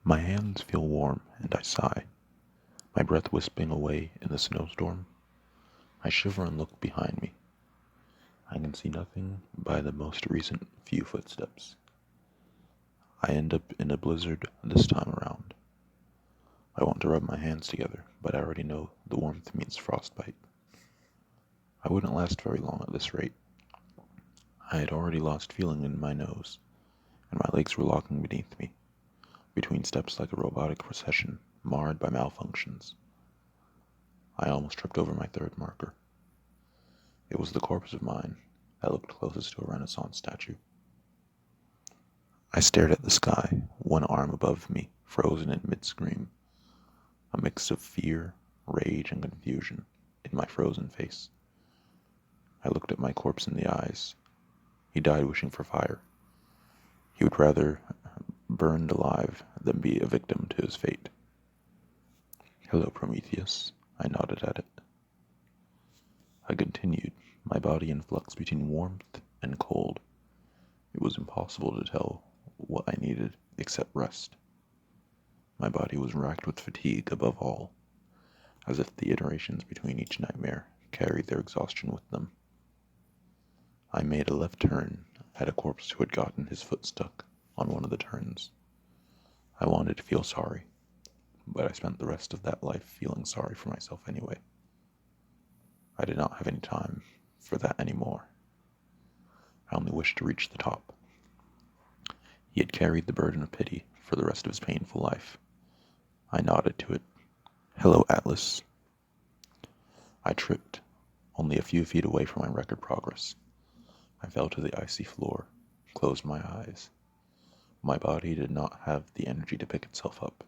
My hands feel warm, and I sigh, my breath wisping away in the snowstorm. I shiver and look behind me. I can see nothing by the most recent few footsteps. I end up in a blizzard this time around. I want to rub my hands together, but I already know the warmth means frostbite. I wouldn't last very long at this rate. I had already lost feeling in my nose, and my legs were locking beneath me, between steps like a robotic procession marred by malfunctions. I almost tripped over my third marker. It was the corpse of mine that looked closest to a Renaissance statue. I stared at the sky, one arm above me, frozen in mid-scream, a mix of fear, rage, and confusion in my frozen face. I looked at my corpse in the eyes. He died wishing for fire. He would rather burned alive than be a victim to his fate. Hello, Prometheus. I nodded at it. I continued, my body in flux between warmth and cold. It was impossible to tell what I needed except rest. My body was racked with fatigue above all, as if the iterations between each nightmare carried their exhaustion with them. I made a left turn at a corpse who had gotten his foot stuck on one of the turns. I wanted to feel sorry, but I spent the rest of that life feeling sorry for myself anyway. I did not have any time for that anymore. I only wished to reach the top. He had carried the burden of pity for the rest of his painful life. I nodded to it. Hello, Atlas. I tripped, only a few feet away from my record progress. I fell to the icy floor, closed my eyes. My body did not have the energy to pick itself up.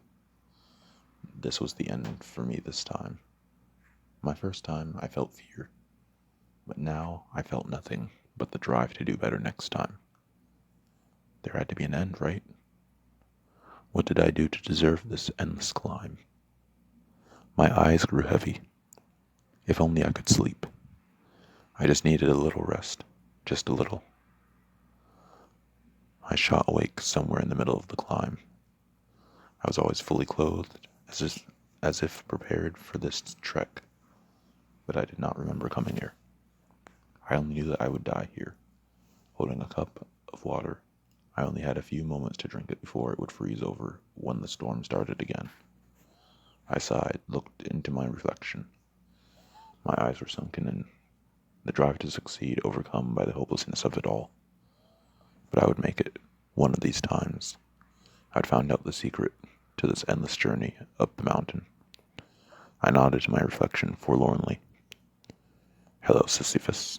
This was the end for me this time. My first time, I felt fear, but now I felt nothing but the drive to do better next time. There had to be an end, right? What did I do to deserve this endless climb? My eyes grew heavy. If only I could sleep. I just needed a little rest, just a little. I shot awake somewhere in the middle of the climb. I was always fully clothed, as if prepared for this trek, but I did not remember coming here. I only knew that I would die here, holding a cup of water. I only had a few moments to drink it before it would freeze over when the storm started again. I sighed, looked into my reflection. My eyes were sunken in, the drive to succeed overcome by the hopelessness of it all. But I would make it, one of these times. I'd found out the secret to this endless journey up the mountain. I nodded to my reflection forlornly. Hello, Sisyphus.